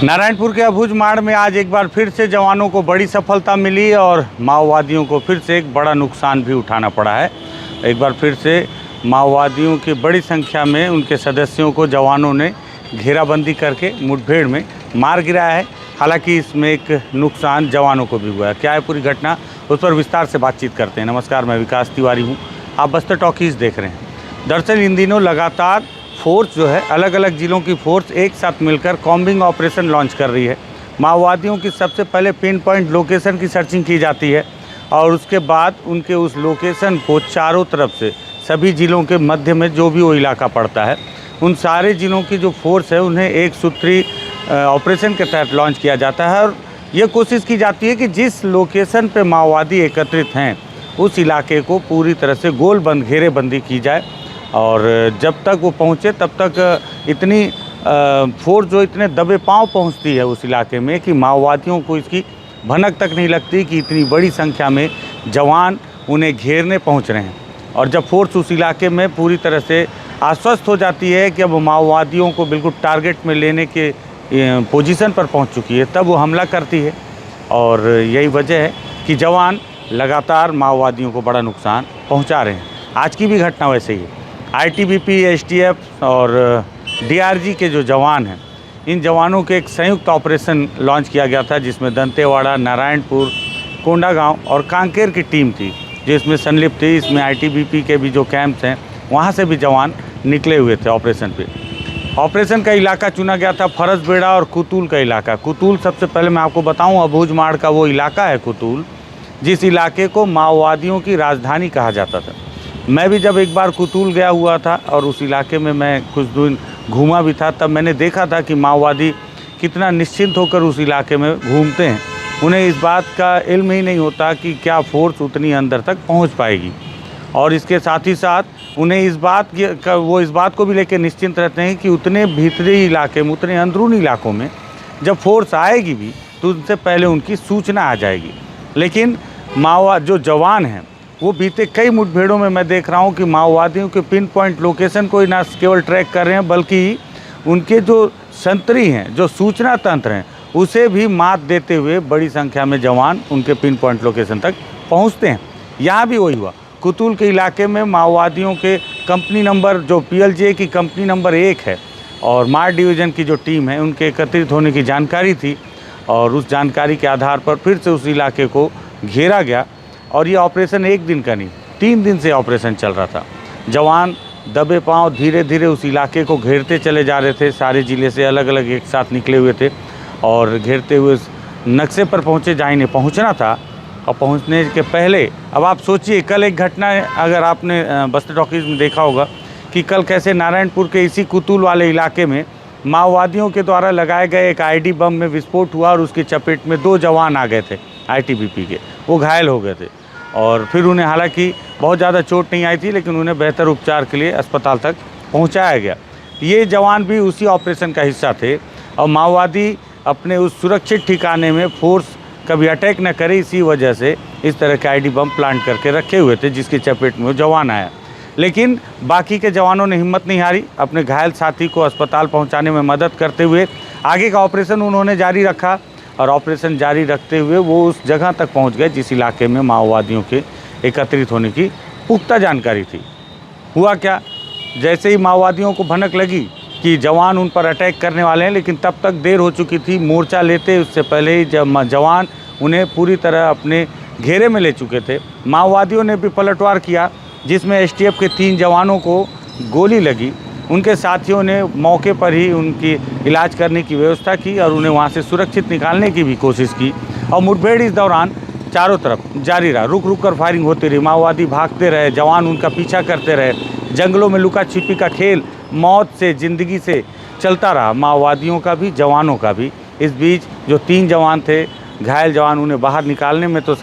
नारायणपुर के अबूझमाड़ में आज एक बार फिर से जवानों को बड़ी सफलता मिली और माओवादियों को फिर से एक बड़ा नुकसान भी उठाना पड़ा है। एक बार फिर से माओवादियों की बड़ी संख्या में उनके सदस्यों को जवानों ने घेराबंदी करके मुठभेड़ में मार गिराया है। हालांकि इसमें एक नुकसान जवानों को भी हुआ है। क्या है पूरी घटना, उस पर विस्तार से बातचीत करते हैं। नमस्कार, मैं विकास तिवारी हूँ, आप बस्तर टॉकीज़ देख रहे हैं। दरअसल इन दिनों लगातार फोर्स जो है, अलग अलग ज़िलों की फोर्स एक साथ मिलकर कॉम्बिंग ऑपरेशन लॉन्च कर रही है। माओवादियों की सबसे पहले पिन पॉइंट लोकेशन की सर्चिंग की जाती है और उसके बाद उनके उस लोकेशन को चारों तरफ से सभी ज़िलों के मध्य में जो भी वो इलाका पड़ता है, उन सारे ज़िलों की जो फोर्स है उन्हें एक सूत्री ऑपरेशन के तहत लॉन्च किया जाता है और ये कोशिश की जाती है कि जिस लोकेशन पे माओवादी एकत्रित हैं उस इलाके को पूरी तरह से गोलबंद घेरेबंदी की जाए और जब तक वो पहुँचे तब तक इतनी फोर्स जो इतने दबे पाँव पहुँचती है उस इलाके में कि माओवादियों को इसकी भनक तक नहीं लगती कि इतनी बड़ी संख्या में जवान उन्हें घेरने पहुँच रहे हैं। और जब फोर्स उस इलाके में पूरी तरह से आश्वस्त हो जाती है कि अब माओवादियों को बिल्कुल टारगेट में लेने के पोजीशन पर पहुंच चुकी है, तब वो हमला करती है। और यही वजह है कि जवान लगातार माओवादियों को बड़ा नुकसान पहुंचा रहे हैं। आज की भी घटना वैसे ही है। आईटीबीपी, एसटीएफ और डीआरजी के जो जवान हैं, इन जवानों के एक संयुक्त ऑपरेशन लॉन्च किया गया था जिसमें दंतेवाड़ा, नारायणपुर, कोंडागांव और कांकेर की टीम थी जो इसमें संलिप्त थी। इसमें आईटीबीपी के भी जो कैंप्स हैं वहाँ से भी जवान निकले हुए थे ऑपरेशन पे। ऑपरेशन का इलाका चुना गया था फरसबेड़ा और कुतुल का इलाका। कुतुल, सबसे पहले मैं आपको बताऊं, अबूझमाड़ का वो इलाका है कुतुल, जिस इलाके को माओवादियों की राजधानी कहा जाता था। मैं भी जब एक बार कुतुल गया हुआ था और उस इलाके में मैं कुछ दिन घूमा भी था, तब मैंने देखा था कि माओवादी कितना निश्चिंत होकर उस इलाके में घूमते हैं। उन्हें इस बात का इल्म ही नहीं होता कि क्या फोर्स उतनी अंदर तक पहुँच पाएगी। और इसके साथ ही साथ उन्हें इस बात को भी लेकर निश्चिंत रहते हैं कि उतने भीतरी इलाके में, उतने अंदरूनी इलाकों में जब फोर्स आएगी भी तो उनसे पहले उनकी सूचना आ जाएगी। लेकिन जो जवान हैं वो बीते कई मुठभेड़ों में मैं देख रहा हूँ कि माओवादियों के पिन पॉइंट लोकेशन को ही ना केवल ट्रैक कर रहे हैं, बल्कि उनके जो संतरी हैं, जो सूचना तंत्र हैं, उसे भी मात देते हुए बड़ी संख्या में जवान उनके पिन पॉइंट लोकेशन तक पहुँचते हैं। यहाँ भी वही हुआ। कुतुल के इलाके में माओवादियों के कंपनी नंबर, जो पीएलजे की कंपनी नंबर 1 है और मार डिवीज़न की जो टीम है, उनके एकत्रित होने की जानकारी थी और उस जानकारी के आधार पर फिर से उस इलाके को घेरा गया। और ये ऑपरेशन एक दिन का नहीं, 3 दिन से ऑपरेशन चल रहा था। जवान दबे पांव धीरे धीरे उस इलाके को घेरते चले जा रहे थे। सारे ज़िले से अलग अलग एक साथ निकले हुए थे और घेरते हुए नक्शे पर पहुँचे जहाँ इन्हें पहुँचना था। और पहुंचने के पहले अब आप सोचिए, कल एक घटना है, अगर आपने बस्तर टॉकीज़ में देखा होगा कि कल कैसे नारायणपुर के इसी कुतुल वाले इलाके में माओवादियों के द्वारा लगाए गए एक आईडी बम में विस्फोट हुआ और उसकी चपेट में 2 जवान आ गए थे आईटीबीपी के। वो घायल हो गए थे और फिर उन्हें, हालांकि बहुत ज़्यादा चोट नहीं आई थी, लेकिन उन्हें बेहतर उपचार के लिए अस्पताल तक पहुँचाया गया। ये जवान भी उसी ऑपरेशन का हिस्सा थे और माओवादी अपने उस सुरक्षित ठिकाने में फोर्स कभी अटैक न करे, इसी वजह से इस तरह के आईडी बम प्लांट करके रखे हुए थे जिसकी चपेट में वो जवान आया। लेकिन बाकी के जवानों ने हिम्मत नहीं हारी, अपने घायल साथी को अस्पताल पहुंचाने में मदद करते हुए आगे का ऑपरेशन उन्होंने जारी रखा और ऑपरेशन जारी रखते हुए वो उस जगह तक पहुंच गए जिस इलाके में माओवादियों के एकत्रित होने की पुख्ता जानकारी थी। हुआ क्या, जैसे ही माओवादियों को भनक लगी कि जवान उन पर अटैक करने वाले हैं, लेकिन तब तक देर हो चुकी थी। मोर्चा लेते उससे पहले ही जब जवान उन्हें पूरी तरह अपने घेरे में ले चुके थे। माओवादियों ने भी पलटवार किया जिसमें एसटीएफ के 3 जवानों को गोली लगी। उनके साथियों ने मौके पर ही उनकी इलाज करने की व्यवस्था की और उन्हें वहां से सुरक्षित निकालने की भी कोशिश की। और मुठभेड़ इस दौरान चारों तरफ जारी रहा, रुक रुक कर फायरिंग होती रही। माओवादी भागते रहे, जवान उनका पीछा करते रहे। जंगलों में लुका छिपी का खेल मौत से, ज़िंदगी से चलता रहा, माओवादियों का भी, जवानों का भी। इस बीच जो 3 जवान थे घायल जवान, उन्हें बाहर निकालने में तो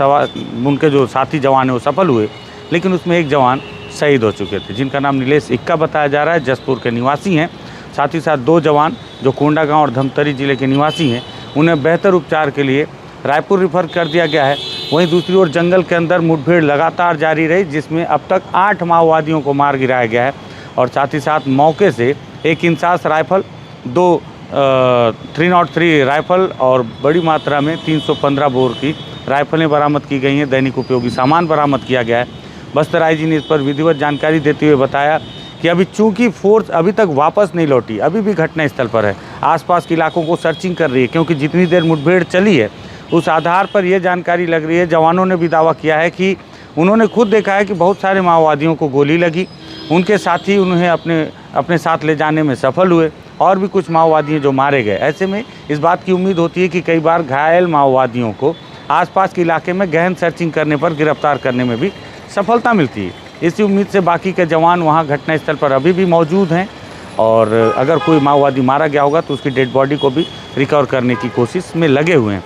उनके जो साथी जवान हैं वो सफल हुए, लेकिन उसमें एक जवान शहीद हो चुके थे जिनका नाम नीलेश इक्का बताया जा रहा है, जसपुर के निवासी हैं। साथ ही साथ 2 जवान जो कोंडागांव और धमतरी ज़िले के निवासी हैं, उन्हें बेहतर उपचार के लिए रायपुर रिफ़र कर दिया गया है। वहीं दूसरी ओर जंगल के अंदर मुठभेड़ लगातार जारी रही जिसमें अब तक 8 माओवादियों को मार गिराया गया है और साथ ही साथ मौके से एक इंसास राइफल, 2 303 राइफल और बड़ी मात्रा में 315 बोर की राइफलें बरामद की गई हैं। दैनिक उपयोगी सामान बरामद किया गया है। बस्तर आईजी ने इस पर विधिवत जानकारी देते हुए बताया कि अभी चूंकि फोर्स अभी तक वापस नहीं लौटी, अभी भी घटनास्थल पर है, आसपास के इलाकों को सर्चिंग कर रही है, क्योंकि जितनी देर मुठभेड़ चली है उस आधार पर यह जानकारी लग रही है। जवानों ने भी दावा किया है कि उन्होंने खुद देखा है कि बहुत सारे माओवादियों को गोली लगी, उनके साथी उन्हें अपने साथ ले जाने में सफल हुए और भी कुछ माओवादी हैं जो मारे गए। ऐसे में इस बात की उम्मीद होती है कि कई बार घायल माओवादियों को आसपास के इलाके में गहन सर्चिंग करने पर गिरफ्तार करने में भी सफलता मिलती है। इसी उम्मीद से बाकी के जवान वहां घटनास्थल पर अभी भी मौजूद हैं और अगर कोई माओवादी मारा गया होगा तो उसकी डेड बॉडी को भी रिकवर करने की कोशिश में लगे हुए हैं।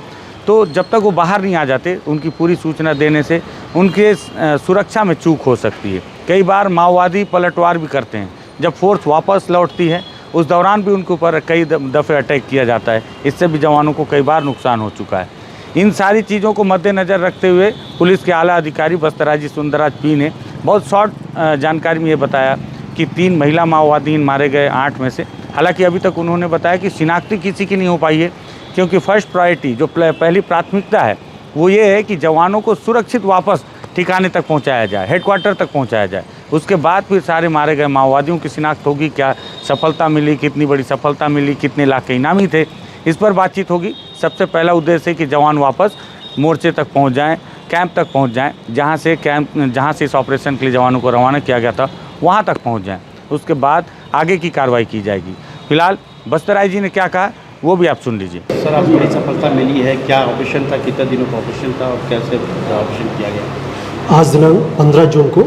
तो जब तक वो बाहर नहीं आ जाते, उनकी पूरी सूचना देने से उनके सुरक्षा में चूक हो सकती है। कई बार माओवादी पलटवार भी करते हैं। जब फोर्स वापस लौटती है उस दौरान भी उनके ऊपर कई दफ़े अटैक किया जाता है। इससे भी जवानों को कई बार नुकसान हो चुका है। इन सारी चीज़ों को मद्देनज़र रखते हुए पुलिस के आला अधिकारी बस्तर आईजी सुंदरराज पी ने बहुत शॉर्ट जानकारी में ये बताया कि 3 महिला माओवादी मारे गए 8 में से। हालांकि अभी तक उन्होंने बताया कि शिनाख्ती किसी की नहीं हो पाई है, क्योंकि फर्स्ट प्रायोरिटी जो पहली प्राथमिकता है वो ये है कि जवानों को सुरक्षित वापस ठिकाने तक पहुंचाया जाए, हेडक्वार्टर तक पहुंचाया जाए। उसके बाद फिर सारे मारे गए माओवादियों की शिनाख्त होगी, क्या सफलता मिली, कितनी बड़ी सफलता मिली, कितने लाख के इनामी थे, इस पर बातचीत होगी। सबसे पहला उद्देश्य है कि जवान वापस मोर्चे तक पहुंच जाएं, कैंप तक पहुंच जाएं, जहां से इस ऑपरेशन के लिए जवानों को रवाना किया गया था वहां तक पहुंच जाएं। उसके बाद आगे की कार्रवाई की जाएगी। फिलहाल बस्तर आईजी ने क्या कहा वो भी आप सुन लीजिए। सर, आपको बड़ी सफलता मिली है, क्या ऑपरेशन था, कितने दिनों का ऑपरेशन था और कैसे ऑपरेशन किया गया? आज दिनांक 15 जून को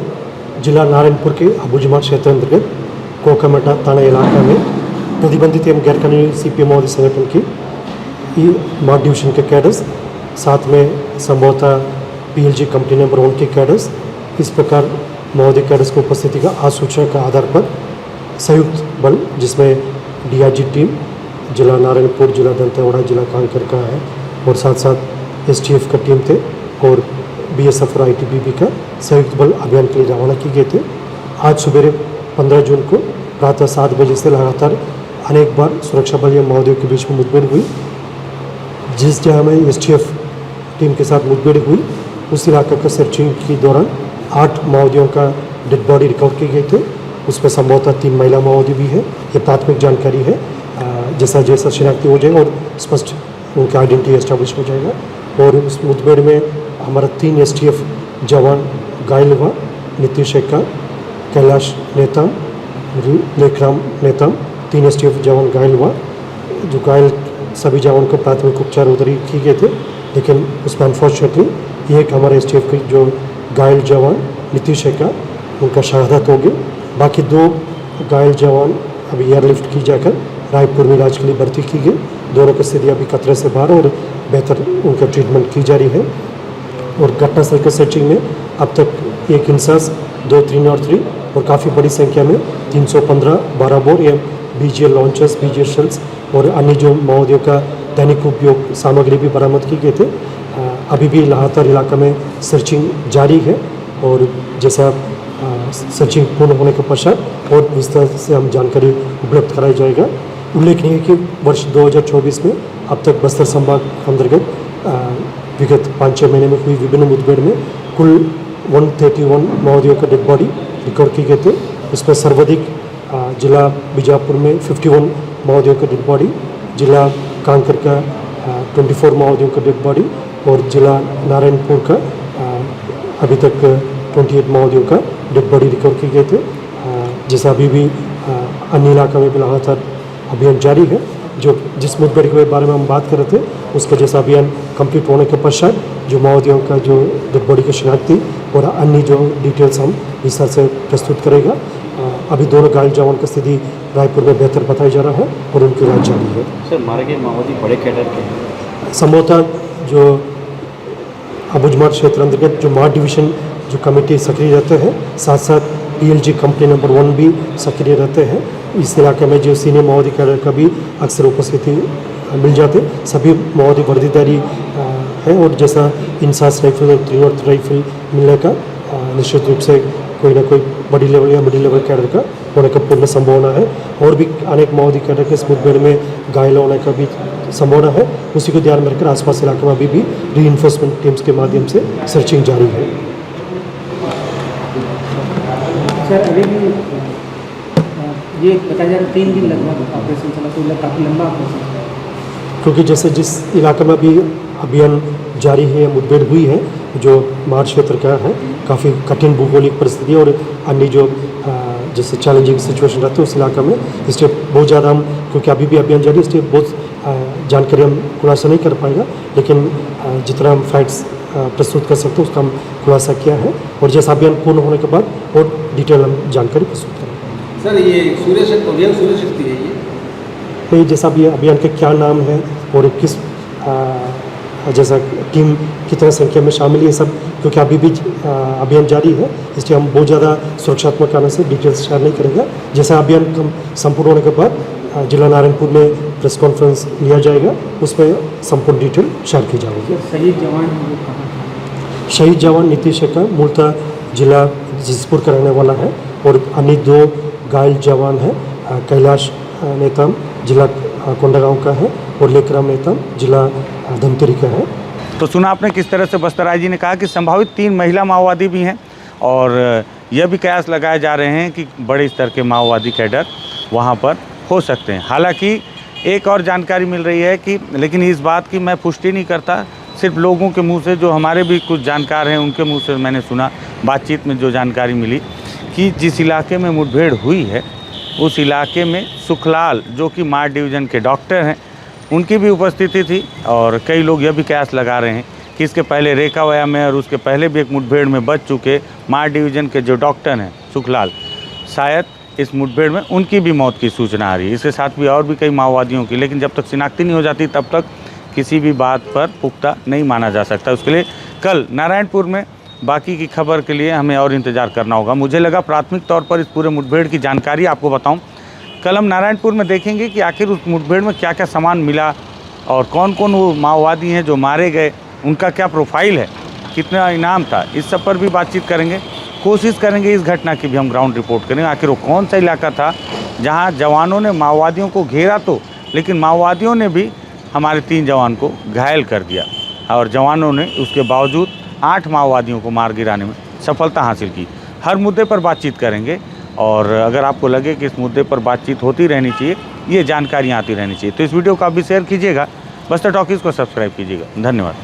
जिला नारायणपुर के अबुजमार क्षेत्र अंतर्गत कोकामेटा थाना इलाका में प्रतिबंधित एवं गैरकानूनी CPM माओवादी संगठन की मार्ग डिवीजन के कैडर्स, साथ में संभवतः PLG कंपनी नंबर 1 के कैडर्स, इस प्रकार माओवादी कैडर्स की उपस्थिति का आसूचना का आधार पर संयुक्त बल जिसमें DRG टीम जिला नारायणपुर, जिला दंतेवाड़ा, जिला कांकेर का है और साथ साथ STF का टीम थे और BSF और ITBP का संयुक्त बल अभियान के लिए रवाना किए गए थे। आज सुबह 15 जून को प्रातः 7 बजे से लगातार अनेक बार सुरक्षा बल या माओवादियों के बीच में मुठभेड़ हुई। जिस जगह में STF टीम के साथ मुठभेड़ हुई उस इलाके का सर्चिंग के दौरान 8 माओवादियों का डेड बॉडी रिकवर किए गए थे। उसमें संभवतः 3 महिला माओवादी भी है। ये प्राथमिक जानकारी है। जैसा जैसा शिनाख्ती हो जाएगा और स्पष्ट उनका आइडेंटिटी एस्टैब्लिश हो जाएगा। और उस मुठभेड़ में हमारा 3 STF जवान घायल हुआ। नीतीश एक्का, कैलाश नेताम, लेखराम नेताम, 3 STF जवान घायल हुआ। जो घायल सभी जवान को प्राथमिक उपचार उधर ही किए गए थे, लेकिन उसमें अनफॉर्चुनेटली एक हमारे STF के जो घायल जवान नीतीश एक्का उनका शहादत हो गई। बाकी 2 घायल जवान अभी एयरलिफ्ट की जाकर रायपुर में इलाज के लिए भर्ती की गई। दोनों की स्थिति अभी खतरे से बाहर और बेहतर उनका ट्रीटमेंट की जा रही है। और घटनास्थल के सर्चिंग में अब तक एक इंसास, 2 303 और काफ़ी बड़ी संख्या में 315 12 बोर या BGL लॉन्चर्स, BGL शेल्स और अन्य जो माओवादियों का दैनिक उपयोग सामग्री भी बरामद की गए थे। अभी भी लगातार इलाका में सर्चिंग जारी है और जैसा सर्चिंग पूर्ण होने के पश्चात और विस्तार से हम जानकारी उपलब्ध कराई जाएगा। उल्लेखनीय है कि वर्ष 2024 में अब तक बस्तर संभाग अंतर्गत विगत 5-6 महीने में हुई विभिन्न मुठभेड़ में कुल 131 माओवादियों का डेड बॉडी रिकवर किए गए थे। इसमें सर्वाधिक जिला बीजापुर में 51 माओवादियों का डेड बॉडी, जिला कांकेर का 24 माओवादियों का डेड बॉडी और जिला नारायणपुर का अभी तक 28 माओवादियों का डेड बॉडी रिकवर किए गए थे। जैसा अभी भी अन्य इलाका में भी लगातार अभियान जारी है। जो जिस मुठभेड़ के बारे में हम बात कर रहे थे उसका जैसा अभियान कंप्लीट होने के पश्चात जो माओवादियों का जो डेड बॉडी की शिनाख्ती और अन्य जो डिटेल्स हम विस्तार से प्रस्तुत करेगा। अभी दोनों घायल जवान की स्थिति रायपुर में बेहतर बताया जा रहा है और उनकी इलाज जारी है। सर, मारे गए माओवादी बड़े कैडर के हैं? संभवतः जो अबुजमार क्षेत्र अंतर्गत जो मार्ग डिवीजन जो कमेटी सक्रिय रहते हैं, साथ साथ PLG कंपनी नंबर 1 भी सक्रिय रहते हैं। इस इलाके में जो सीनियर माओवादी कैडर का भी अक्सर उपस्थिति मिल जाते। सभी माओवादी वर्दीधारी है और जैसा इंसास राइफल और 303 राइफल मिलने का निश्चित रूप से कोई ना कोई बड़ी लेवल या मिडिल लेवल कैडर का होने का पूर्ण संभावना है। और भी अनेक माओवादी कैडर के इस मुठभेड़ में घायल होने का भी संभावना है। उसी को ध्यान में रखकर आसपास इलाके में अभी भी रीइंफोर्समेंट टीम्स के माध्यम से सर्चिंग जारी है। सर अभी भी ये बताया जा रहा है 3 दिन लगभग ऑपरेशन चला, तो काफ़ी लंबा ऑपरेशन है। क्योंकि जैसे जिस इलाके में अभी अभियान जारी है, मुठभेड़ हुई है, जो मार्च क्षेत्र का है, काफ़ी कठिन भौगोलिक परिस्थिति और अन्य जो जैसे चैलेंजिंग सिचुएशन रहते हैं उस इलाके में, इसलिए बहुत ज़्यादा हम, क्योंकि अभी भी अभियान जारी है, इसलिए बहुत जानकारी हम खुलासा नहीं कर पाएगा, लेकिन जितना हम फैक्ट्स प्रस्तुत कर सकते हैं उसका हम खुलासा किया है। और जैसा अभियान पूर्ण होने के बाद और डिटेल हम जानकारी प्रस्तुत करेंगे। सर ये सूर्य शक्ति है ये, तो जैसा भी अभियान का क्या नाम है और किस जैसा टीम कितना संख्या में शामिल है, सब क्योंकि अभी भी अभियान जारी है, इसलिए हम बहुत ज़्यादा सुरक्षात्मक कारण से डिटेल्स शेयर नहीं करेंगे। जैसा अभियान संपूर्ण होने के बाद जिला नारायणपुर में प्रेस कॉन्फ्रेंस लिया जाएगा, उसमें संपूर्ण डिटेल शेयर की जाएगी। शहीद जवान वो कहाँ था? शहीद जवान नीतीश का मूलतः जिला जसपुर का रहने वाला है और अन्य 2 घायल जवान हैं, कैलाश नेताम जिला कोंडागांव का है और लेकराम नेताम जिला धमतरी का है। तो सुना आपने किस तरह से बस्तर आई जी ने कहा कि संभावित 3 महिला माओवादी भी हैं और यह भी कयास लगाए जा रहे हैं कि बड़े स्तर के माओवादी कैडर वहां पर हो सकते हैं। हालांकि एक और जानकारी मिल रही है कि, लेकिन इस बात की मैं पुष्टि नहीं करता, सिर्फ लोगों के मुंह से, जो हमारे भी कुछ जानकार हैं उनके मुंह से मैंने सुना, बातचीत में जो जानकारी मिली कि जिस इलाके में मुठभेड़ हुई है उस इलाके में सुखलाल, जो कि मार डिवीज़न के डॉक्टर हैं, उनकी भी उपस्थिति थी। और कई लोग यह भी कयास लगा रहे हैं कि इसके पहले रेखावया में और उसके पहले भी एक मुठभेड़ में बच चुके मार डिवीज़न के जो डॉक्टर हैं सुखलाल, शायद इस मुठभेड़ में उनकी भी मौत की सूचना आ रही है। इसके साथ भी और भी कई माओवादियों की, लेकिन जब तक शिनाख्ती नहीं हो जाती तब तक किसी भी बात पर पुख्ता नहीं माना जा सकता। उसके लिए कल नारायणपुर में बाकी की खबर के लिए हमें और इंतज़ार करना होगा। मुझे लगा प्राथमिक तौर पर इस पूरे मुठभेड़ की जानकारी आपको बताऊं। कल हम नारायणपुर में देखेंगे कि आखिर उस मुठभेड़ में क्या क्या सामान मिला और कौन कौन वो माओवादी हैं जो मारे गए, उनका क्या प्रोफाइल है, कितना इनाम था, इस सब पर भी बातचीत करेंगे। कोशिश करेंगे इस घटना की भी हम ग्राउंड रिपोर्ट करेंगे। आखिर वो कौन सा इलाका था जहाँ जवानों ने माओवादियों को घेरा तो, लेकिन माओवादियों ने भी हमारे 3 जवान को घायल कर दिया और जवानों ने उसके बावजूद 8 माओवादियों को मार गिराने में सफलता हासिल की। हर मुद्दे पर बातचीत करेंगे और अगर आपको लगे कि इस मुद्दे पर बातचीत होती रहनी चाहिए, ये जानकारियाँ आती रहनी चाहिए, तो इस वीडियो को आप भी शेयर कीजिएगा, बस्तर टॉकीज़ को सब्सक्राइब कीजिएगा। धन्यवाद।